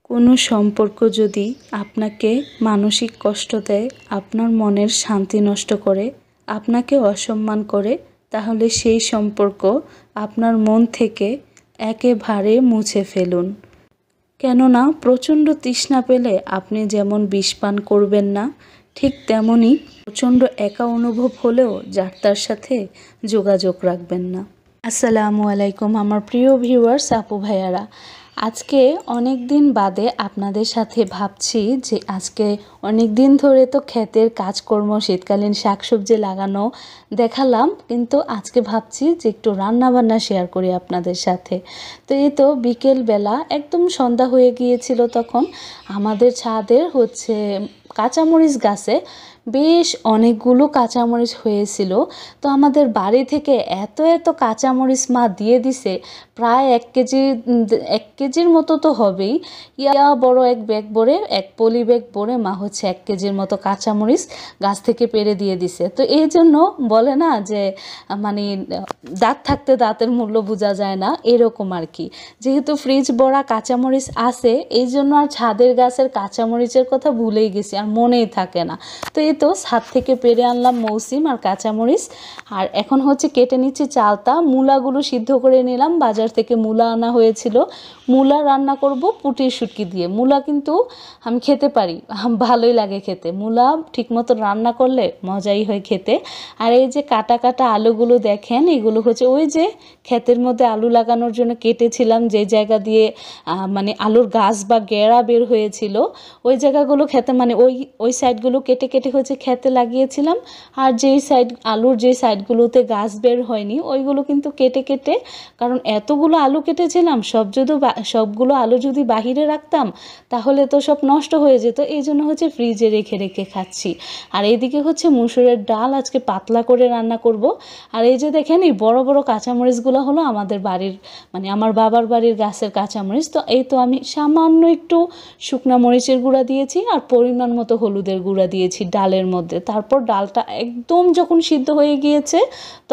কোনো সম্পর্ক যদি আপনাকে মানসিক কষ্ট দেয়, আপনার মনের শান্তি নষ্ট করে, আপনাকে অসম্মান করে, তাহলে সেই সম্পর্ক আপনার মন থেকে একেবারে মুছে ফেলুন। কেননা প্রচণ্ড তৃষ্ণা পেলে আপনি যেমন বিষ পান করবেন না, ঠিক তেমনই প্রচণ্ড একা অনুভব হলেও যার তার সাথে যোগাযোগ রাখবেন না। আসসালামু আলাইকুম আমার প্রিয় ভিউয়ার্স, আপু ভাইয়ারা। আজকে অনেক দিন বাদে আপনাদের সাথে ভাবছি যে আজকে অনেক দিন ধরে তো ক্ষেতের কাজকর্ম, শীতকালীন শাকসবজি লাগানো দেখালাম, কিন্তু আজকে ভাবছি যে একটু রান্নাবান্না শেয়ার করি আপনাদের সাথে। তো এই তো বিকেলবেলা একদম সন্ধ্যা হয়ে গিয়েছিল, তখন আমাদের ছাদের কাঁচামরিচ গাছে বেশ অনেকগুলো কাঁচামরিচ হয়েছিল। তো আমাদের বাড়ি থেকে এত এত কাঁচামরিচ মা দিয়ে দিছে, প্রায় 1 কেজির মতো তো হবেই। বড় এক ব্যাগ ভরে, এক পলি ব্যাগ ভরে মা 1 কেজির মতো কাঁচামরিচ গাছ থেকে পেড়ে দিয়ে দিছে। তো এই জন্য বলে না যে মানে দাঁত থাকতে দাঁতের মূল্য বোঝা যায় না, এরকম আর কি। যেহেতু ফ্রিজ ভরা কাঁচামরিচ আছে, এই জন্য আর ছাদের গাছের কাঁচামরিচের কথা ভুলেই গেছি, আর মনেই থাকে না। তো এই তো ছাদ থেকে পেড়ে আনলাম মৌসিম আর কাঁচামরিচ, আর এখন কেটে নিচ্ছি চালতা। মূলাগুলো সিদ্ধ করে নিলাম, বাজার থেকে মূলা আনা হয়েছিল। মূলা রান্না করব পুঁটির শুটকি দিয়ে। মূলা কিন্তু আমি খেতে পারি, ভালোই লাগে খেতে। মূলা ঠিকমতো রান্না করলে মজাই হয় খেতে। আর এই যে কাটা কাটা আলুগুলো দেখেন, এগুলো ওই যে ক্ষেতের মধ্যে আলু লাগানোর জন্য কেটেছিলাম, যে জায়গা দিয়ে আলুর গাছ বা গেড়া বের হয়েছিল, ওই জায়গাগুলো খেতে ওই সাইডগুলো কেটে কেটে খেতে লাগিয়েছিলাম। আর আলুর যে সাইডগুলোতে গাছ বের হয়নি, ওইগুলো কিন্তু কেটে কেটে, কারণ এতগুলো আলু কেটেছিলাম, সবগুলো আলু যদি বাহিরে রাখতাম তাহলে তো সব নষ্ট হয়ে যেত। এই জন্য ফ্রিজে রেখে রেখে খাচ্ছি। আর এইদিকে মুসুরের ডাল আজকে পাতলা করে রান্না করব। আর এই যে দেখেন, এই বড় বড় কাঁচামরিচগুলো হলো আমাদের বাড়ির আমার বাবার বাড়ির গাছের কাঁচামরিচ। তো এই তো আমি সামান্য একটু শুকনা মরিচের গুঁড়া দিয়েছি আর পরিমাণ মতো হলুদের গুঁড়া দিয়েছি ডালের মধ্যে। তারপর ডালটা একদম যখন সিদ্ধ হয়ে গিয়েছে,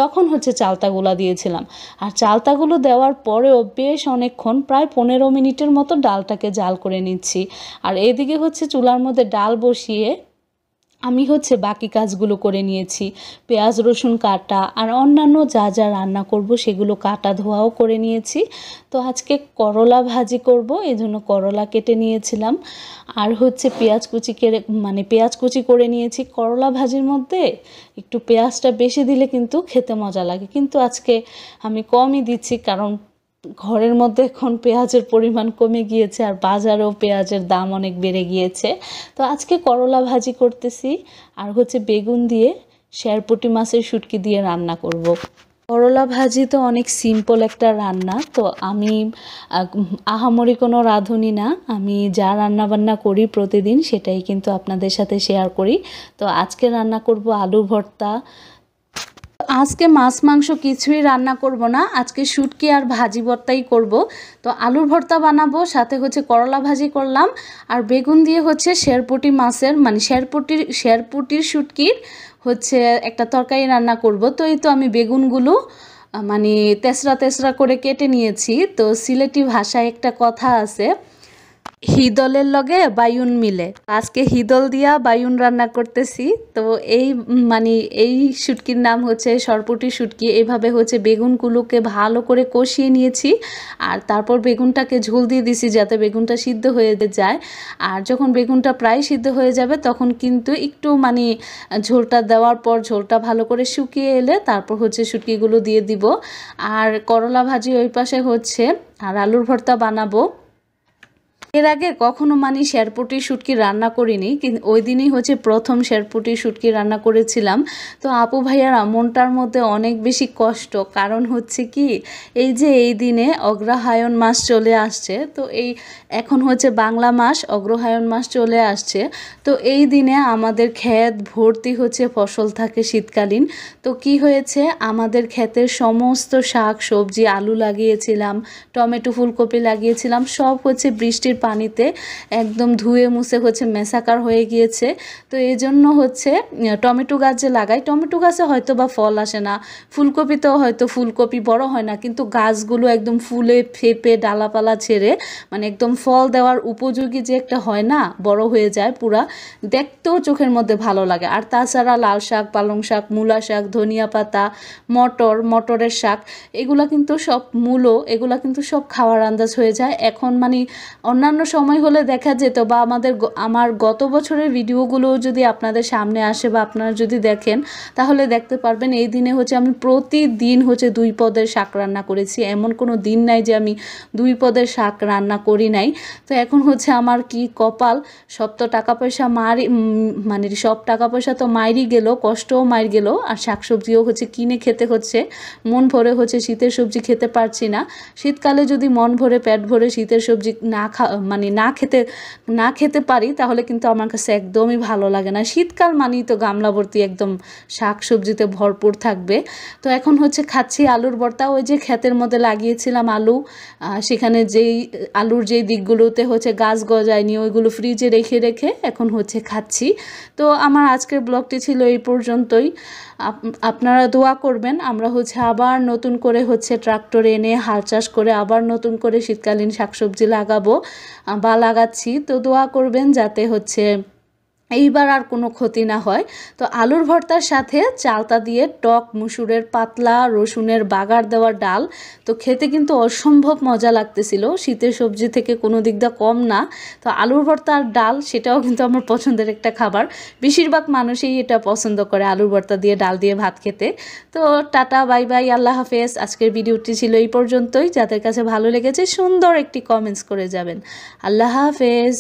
তখন চালতাগুলো দিয়েছিলাম। আর চালতাগুলো দেওয়ার পরেও বেশ অনেকক্ষণ, প্রায় 15 মিনিটের মতো ডালটাকে জাল করে নিচ্ছি। আর এদিকে চুলার মধ্যে ডাল বসিয়ে আমি বাকি কাজগুলো করে নিয়েছি। পেঁয়াজ রসুন কাটা আর অন্যান্য যা যা রান্না করব সেগুলো কাটা ধোয়াও করে নিয়েছি। তো আজকে করলা ভাজি করব, এই জন্য করলা কেটে নিয়েছিলাম। আর পেঁয়াজ কুচি করে নিয়েছি। করলা ভাজির মধ্যে একটু পেঁয়াজটা বেশি দিলে কিন্তু খেতে মজা লাগে, কিন্তু আজকে আমি কমই দিচ্ছি, কারণ ঘরের মধ্যে এখন পেঁয়াজের পরিমাণ কমে গিয়েছে, আর বাজারেও পেঁয়াজের দাম অনেক বেড়ে গিয়েছে। তো আজকে করলা ভাজি করতেছি, আর বেগুন দিয়ে শেরপুঁটি মাছের শুটকি দিয়ে রান্না করব। করলা ভাজি তো অনেক সিম্পল একটা রান্না, তো আমি আহামরি কোনো রাঁধুনি না। আমি যা রান্না বান্না করি প্রতিদিন সেটাই কিন্তু আপনাদের সাথে শেয়ার করি। তো আজকে রান্না করব আলু ভর্তা। আজকে মাছ মাংস কিছুই রান্না করব না, আজকে শুটকি আর ভাজি ভর্তাই করব। তো আলুর ভর্তা বানাবো, সাথে করলা ভাজি করলাম, আর বেগুন দিয়ে শেরপুঁটি মাছের শেরপুঁটির শুটকির একটা তরকারি রান্না করব। তো এই তো আমি বেগুনগুলো তেসরা তেসরা করে কেটে নিয়েছি। তো সিলেটি ভাষায় একটা কথা আছে, হিদলের লগে বায়ুন মিলে। আজকে হিদল দিয়া বায়ুন রান্না করতেছি। তো এই শুটকির নাম সরপুঁটি শুটকি। এইভাবে বেগুনগুলোকে ভালো করে কষিয়ে নিয়েছি, আর তারপর বেগুনটাকে ঝোল দিয়ে দিছি যাতে বেগুনটা সিদ্ধ হয়ে যায়। আর যখন বেগুনটা প্রায় সিদ্ধ হয়ে যাবে, তখন কিন্তু একটু ঝোলটা দেওয়ার পর ঝোলটা ভালো করে শুকিয়ে এলে তারপর শুটকিগুলো দিয়ে দিব। আর করলা ভাজি ওই পাশে আর আলুর ভর্তা বানাবো। এর আগে কখনো শেরপুঁটি শুটকি রান্না করিনি, কিন্তু ওই দিনই প্রথম শেরপুঁটি শুটকি রান্না করেছিলাম। তো আপু ভাইয়ারা, মনটার মধ্যে অনেক বেশি কষ্ট, কারণ কি এই যে এই দিনে অগ্রহায়ণ মাস চলে আসছে। তো এখন বাংলা মাস, অগ্রহায়ণ মাস চলে আসছে। তো এই দিনে আমাদের ক্ষেত ভর্তি ফসল থাকে শীতকালীন। তো কি হয়েছে, আমাদের ক্ষেতের সমস্ত শাক সবজি, আলু লাগিয়েছিলাম, টমেটো ফুলকপি লাগিয়েছিলাম, সব বৃষ্টির পানিতে একদম ধুয়ে মুছে হচ্ছে মেসাকার হয়ে গিয়েছে। তো এই জন্য হচ্ছে টমেটো গাছ যে লাগাই, টমেটো গাছে হয়তো বা ফল আসে না, ফুলকপিতেও হয়তো ফুলকপি বড় হয় না, কিন্তু গাছগুলো একদম ফুলে ফেপে ডালাপালা ছেড়ে মানে একদম ফল দেওয়ার উপযোগী যে একটা হয় না, বড় হয়ে যায় পুরা, দেখতেও চোখের মধ্যে ভালো লাগে। আর তাছাড়া লাল শাক, পালং শাক, মূলা শাক, ধনিয়া পাতা, মটরের শাক, এগুলা কিন্তু সব মূলো, এগুলা কিন্তু সব খাওয়ার আন্দাজ হয়ে যায় এখন। মানে অন্যান্য সময় হলে দেখা যেত বা আমার গত বছরের ভিডিওগুলো যদি আপনাদের সামনে আসে বা আপনারা যদি দেখেন তাহলে দেখতে পারবেন এই দিনে হচ্ছে আমি প্রতিদিন হচ্ছে 2 পদের শাক রান্না করেছি। এমন কোনো দিন নাই যে আমি 2 পদের শাক রান্না করি নাই। তো এখন হচ্ছে আমার কি কপাল, সব তো টাকা পয়সা মানে সব টাকা পয়সা তো মাইরই গেল, কষ্টও মাইর গেল, আর শাকসবজিও হচ্ছে কিনে খেতে হচ্ছে। মন ভরে হচ্ছে শীতের সবজি খেতে পারছি না। শীতকালে যদি মন ভরে পেট ভরে শীতের সবজি মানে না খেতে পারি তাহলে কিন্তু আমার কাছে একদমই ভালো লাগে না। শীতকাল মানেই তো গামলা ভর্তি একদম শাক সবজিতে ভরপুর থাকবে। তো এখন হচ্ছে খাচ্ছি আলুর ভর্তা। ওই যে ক্ষেতের মধ্যে লাগিয়েছিলাম আলু, সেখানে আলুর যেই দিকগুলোতে হচ্ছে গাছ গজায়নি ওইগুলো ফ্রিজে রেখে রেখে এখন হচ্ছে খাচ্ছি। তো আমার আজকের ব্লগটি ছিল এই পর্যন্তই। আপনারা দোয়া করবেন, আমরা হচ্ছে আবার নতুন করে হচ্ছে ট্রাক্টর এনে হাল চাষ করে আবার নতুন করে শীতকালীন শাকসবজি লাগাবো বা লাগাচ্ছি। তো দোয়া করবেন যাতে হচ্ছে এইবার আর কোনো ক্ষতি না হয়। তো আলুর ভর্তার সাথে চালতা দিয়ে টক মুসুরের পাতলা রসুনের বাগার দেওয়া ডাল, তো খেতে কিন্তু অসম্ভব মজা লাগতেছিল, শীতের সবজি থেকে কোনো দিক দিয়ে কম না। তো আলুর ভর্তা আর ডাল সেটাও কিন্তু আমার পছন্দের একটা খাবার, বেশিরভাগ মানুষই এটা পছন্দ করে আলুর ভর্তা দিয়ে ডাল দিয়ে ভাত খেতে। তো টাটা, বাই বাই, আল্লাহ হাফেজ। আজকের ভিডিওটি ছিল এই পর্যন্তই। যাদের কাছে ভালো লেগেছে সুন্দর একটি কমেন্টস করে যাবেন। আল্লাহ হাফেজ।